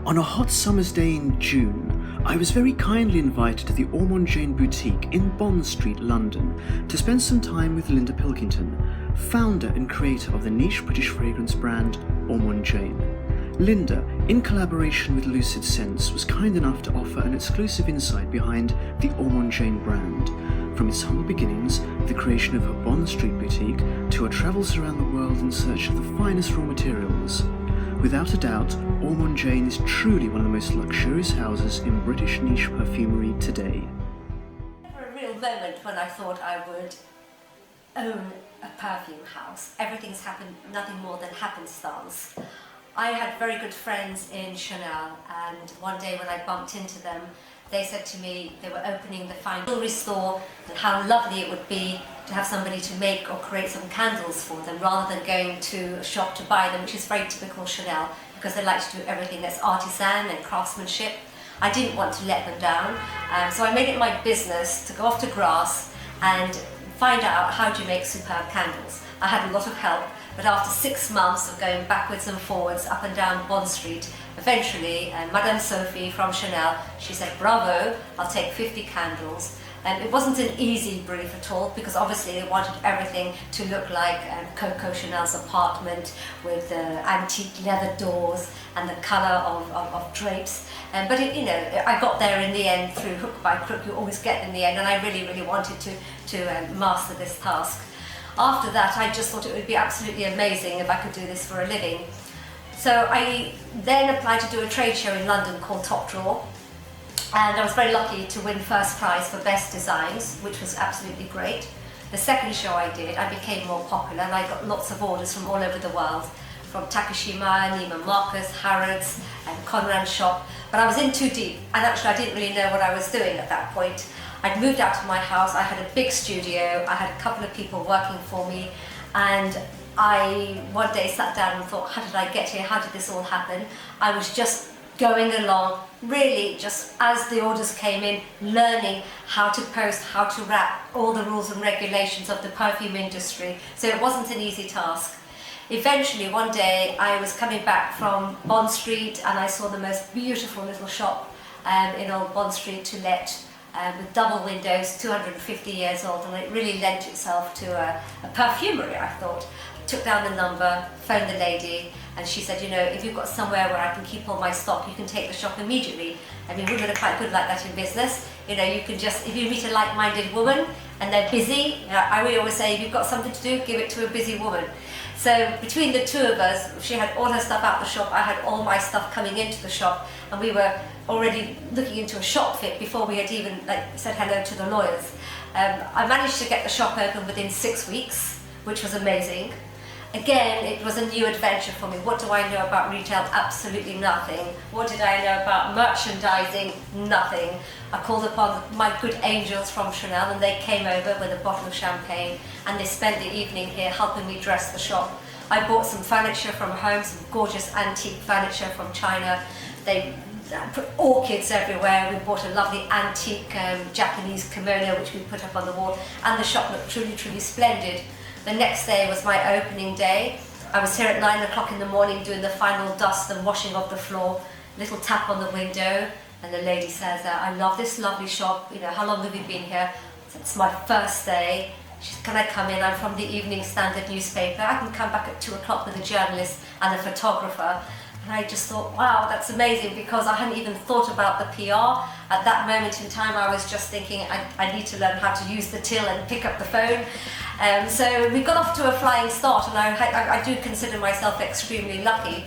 On a hot summer's day in June, I was very kindly invited to the Ormonde Jayne boutique in Bond Street, London, to spend some time with Linda Pilkington, founder and creator of the niche British fragrance brand Ormonde Jayne. Linda, in collaboration with LucidScents, was kind enough to offer an exclusive insight behind the Ormonde Jayne brand, from its humble beginnings, the creation of her Bond Street boutique, to her travels around the world in search of the finest raw materials. Without a doubt, Ormonde Jayne is truly one of the most luxurious houses in British niche perfumery today. For a real moment when I thought I would own a perfume house. Everything's happened, nothing more than happenstance. I had very good friends in Chanel, and one day when I bumped into them, they said to me they were opening the fine jewelry store and how lovely it would be to have somebody to make or create some candles for them rather than going to a shop to buy them, which is very typical Chanel because they like to do everything that's artisan and craftsmanship. I didn't want to let them down, so I made it my business to go off to Grasse and find out how to make superb candles. I had a lot of help, but after 6 months of going backwards and forwards up and down Bond Street, eventually Madame Sophie from Chanel, she said, bravo, I'll take 50 candles. It wasn't an easy brief at all because obviously they wanted everything to look like Coco Chanel's apartment with the antique leather doors and the colour of drapes. But I got there in the end through hook by crook. You always get in the end, and I really, really wanted to master this task. After that, I just thought it would be absolutely amazing if I could do this for a living. So I then applied to do a trade show in London called Top Drawer, and I was very lucky to win first prize for best designs, which was absolutely great. The second show I did, I became more popular, and I got lots of orders from all over the world, from Takashima, Neiman Marcus, Harrods, and Conran's shop. But I was in too deep, and actually I didn't really know what I was doing at that point. I'd moved out of my house, I had a big studio, I had a couple of people working for me, and I one day sat down and thought, how did I get here? How did this all happen? I was just going along, really just as the orders came in, learning how to post, how to wrap, all the rules and regulations of the perfume industry. So it wasn't an easy task. Eventually, one day, I was coming back from Bond Street and I saw the most beautiful little shop in Old Bond Street to let, with double windows, 250 years old, and it really lent itself to a perfumery, I thought. Took down the number, phoned the lady, and she said, if you've got somewhere where I can keep all my stock, you can take the shop immediately. I mean, women are quite good like that in business. You can just, if you meet a like-minded woman and they're busy, I really always say, if you've got something to do, give it to a busy woman. So between the two of us, she had all her stuff out the shop, I had all my stuff coming into the shop, and we were already looking into a shop fit before we had even said hello to the lawyers. I managed to get the shop open within 6 weeks, which was amazing. Again, it was a new adventure for me. What do I know about retail? Absolutely nothing. What did I know about merchandising? Nothing. I called upon my good angels from Chanel, and they came over with a bottle of champagne, and they spent the evening here helping me dress the shop. I bought some furniture from home, some gorgeous antique furniture from China. They put orchids everywhere. We bought a lovely antique Japanese kimono which we put up on the wall, and the shop looked truly, truly splendid. The next day was my opening day. I was here at 9 o'clock in the morning doing the final dust and washing of the floor. Little tap on the window, and the lady says, I love this lovely shop. How long have you been here? I said, it's my first day. She said, can I come in? I'm from the Evening Standard newspaper. I can come back at 2 o'clock with a journalist and a photographer. And I just thought, wow, that's amazing, because I hadn't even thought about the PR. At that moment in time, I was just thinking, I need to learn how to use the till and pick up the phone. So we got off to a flying start, and I do consider myself extremely lucky.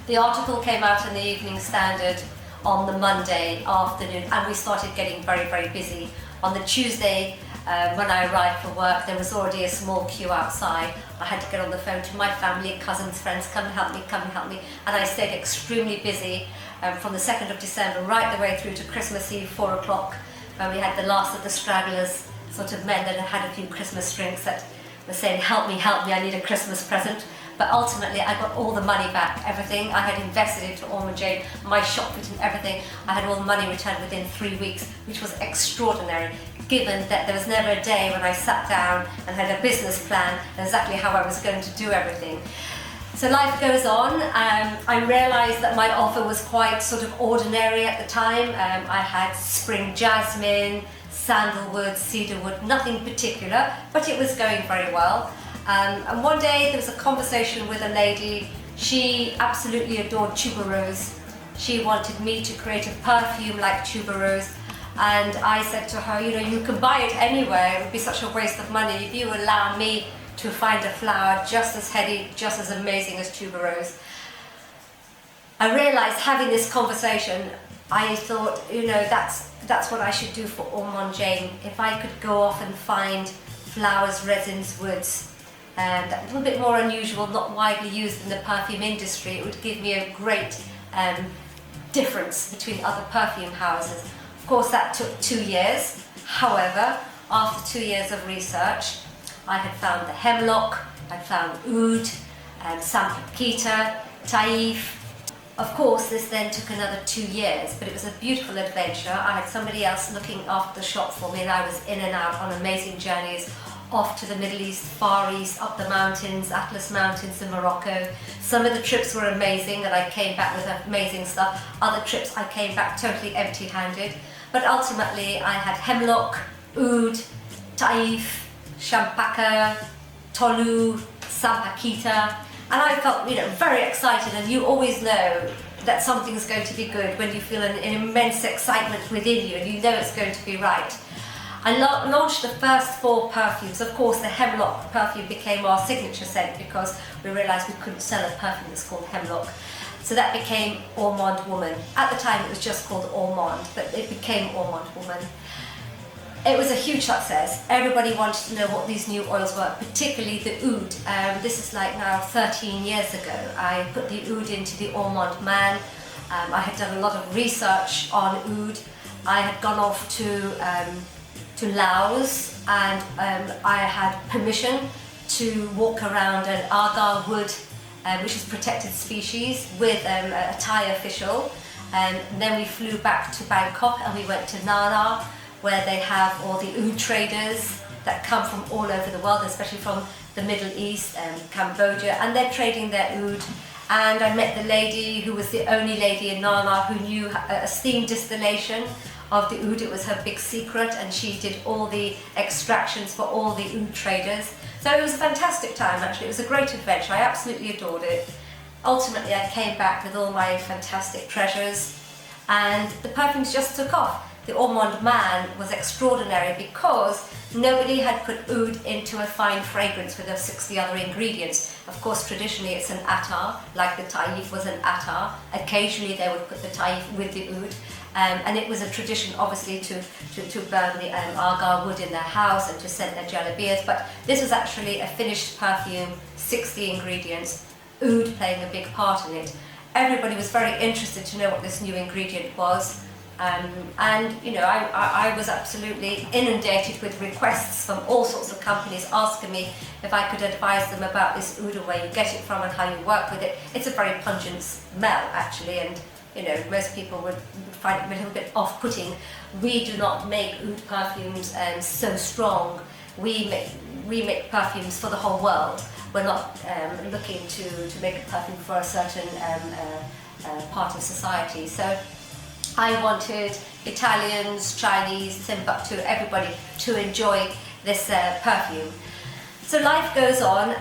The article came out in the Evening Standard on the Monday afternoon, and we started getting very, very busy. On the Tuesday, when I arrived for work, there was already a small queue outside. I had to get on the phone to my family, cousins, friends, come and help me, come and help me. And I stayed extremely busy from the 2nd of December right the way through to Christmas Eve, 4 o'clock, when we had the last of the stragglers, sort of men that had had a few Christmas drinks that were saying, help me, I need a Christmas present. But ultimately, I got all the money back, everything I had invested into Ormonde Jayne, my shop fit and everything. I had all the money returned within 3 weeks, which was extraordinary, given that there was never a day when I sat down and had a business plan exactly how I was going to do everything. So life goes on. I realised that my offer was quite sort of ordinary at the time. I had spring jasmine, sandalwood, cedarwood, nothing particular, but it was going very well. And one day there was a conversation with a lady. She absolutely adored tuberose. She wanted me to create a perfume like tuberose. And I said to her, you know, you can buy it anywhere. It would be such a waste of money if you allow me to find a flower just as heady, just as amazing as tuberose. I realised having this conversation, I thought, you know, that's what I should do for Ormonde Jayne. If I could go off and find flowers, resins, woods, that a little bit more unusual, not widely used in the perfume industry, it would give me a great difference between other perfume houses. Of course, that took 2 years. However, after 2 years of research, I had found the hemlock, I found oud, sampaquita, taif. Of course, this then took another 2 years, but it was a beautiful adventure. I had somebody else looking after the shop for me, and I was in and out on amazing journeys off to the Middle East, Far East, up the mountains, Atlas Mountains in Morocco. Some of the trips were amazing and I came back with amazing stuff. Other trips I came back totally empty-handed. But ultimately I had hemlock, oud, taif, champaka, tolu, sampaquita, and I felt, you know, very excited. And you always know that something's going to be good when you feel an immense excitement within you and you know it's going to be right. I launched the first 4 perfumes. Of course, the hemlock perfume became our signature scent because we realised we couldn't sell a perfume that's called hemlock. So that became Ormonde Woman. At the time it was just called Ormonde, but it became Ormonde Woman. It was a huge success. Everybody wanted to know what these new oils were, particularly the oud. This is like now 13 years ago. I put the oud into the Ormonde Man. I had done a lot of research on oud. I had gone off to Laos, and I had permission to walk around an agar wood, which is a protected species, with a Thai official. And then we flew back to Bangkok and we went to Nana, where they have all the oud traders that come from all over the world, especially from the Middle East and Cambodia, and they're trading their oud. And I met the lady who was the only lady in Nana who knew a steam distillation of the oud. It was her big secret, and she did all the extractions for all the oud traders. So it was a fantastic time, actually. It was a great adventure. I absolutely adored it. Ultimately, I came back with all my fantastic treasures, and the perfumes just took off. The Ormonde Man was extraordinary because nobody had put oud into a fine fragrance with the 60 other ingredients. Of course, traditionally it's an attar, like the taif was an attar. Occasionally they would put the taif with the oud. And it was a tradition, obviously, to burn the agar wood in their house and to scent their jalabiyas. But this was actually a finished perfume, 60 ingredients, oud playing a big part in it. Everybody was very interested to know what this new ingredient was. And you know, I was absolutely inundated with requests from all sorts of companies asking me if I could advise them about this oud, where you get it from and how you work with it. It's a very pungent smell, actually, and you know, most people would find it a little bit off-putting. We do not make oud perfumes so strong. We make perfumes for the whole world. We're not looking to make a perfume for a certain part of society. So I wanted Italians, Chinese, Timbuktu, everybody to enjoy this perfume. So life goes on.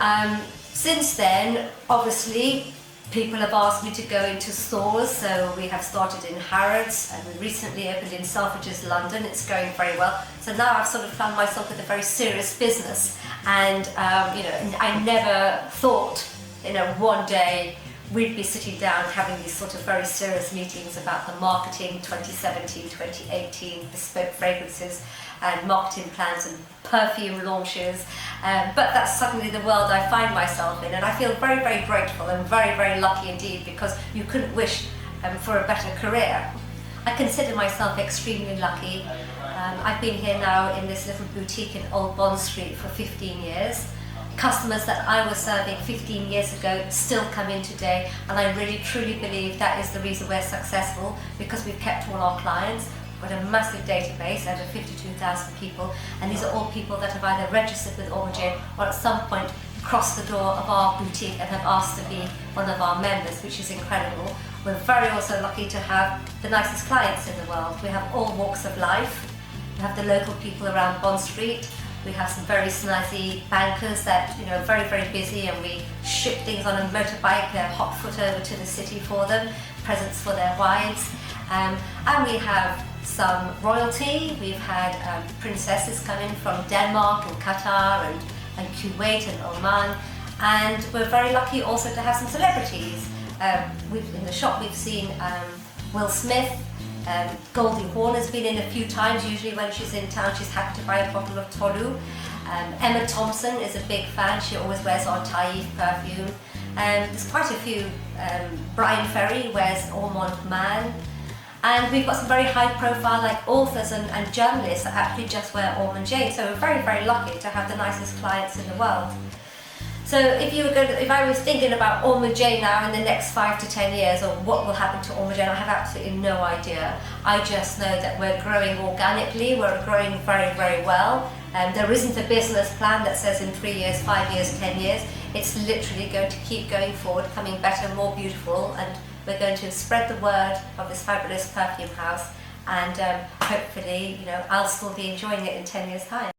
Since then, obviously, people have asked me to go into stores, so we have started in Harrods, and we recently opened in Selfridges, London. It's going very well. So now I've sort of found myself with a very serious business, and you know, I never thought, you know, one day we'd be sitting down having these sort of very serious meetings about the marketing 2017, 2018, bespoke fragrances and marketing plans and perfume launches. But that's suddenly the world I find myself in, and I feel very, very grateful and very, very lucky indeed, because you couldn't wish for a better career. I consider myself extremely lucky. I've been here now in this little boutique in Old Bond Street for 15 years. Customers that I was serving 15 years ago still come in today, and I really truly believe that is the reason we're successful, because we've kept all our clients. We've got a massive database, over 52,000 people, and these are all people that have either registered with Ormonde Jayne or at some point crossed the door of our boutique and have asked to be one of our members, which is incredible. We're very also lucky to have the nicest clients in the world. We have all walks of life. We have the local people around Bond Street. We have some very snazzy bankers that, you know, very, very busy, and we ship things on a motorbike, hot foot over to the city for them, presents for their wives. And we have some royalty. We've had princesses come in from Denmark and Qatar and Kuwait and Oman. And we're very lucky also to have some celebrities. In the shop we've seen Will Smith, Goldie Hawn has been in a few times. Usually when she's in town she's happy to buy a bottle of Tolu. Emma Thompson is a big fan, she always wears our Taif perfume. There's quite a few. Brian Ferry wears Ormonde Man. And we've got some very high profile like authors and journalists that actually just wear Ormonde Jayne. So we're very, very lucky to have the nicest clients in the world. So if I was thinking about Ormonde Jayne now in the next 5 to 10 years, or what will happen to Ormonde Jayne, I have absolutely no idea. I just know that we're growing organically, we're growing very, very well. There isn't a business plan that says in 3 years, 5 years, 10 years. It's literally going to keep going forward, becoming better, more beautiful, and we're going to spread the word of this fabulous perfume house, and hopefully, you know, I'll still be enjoying it in 10 years' time.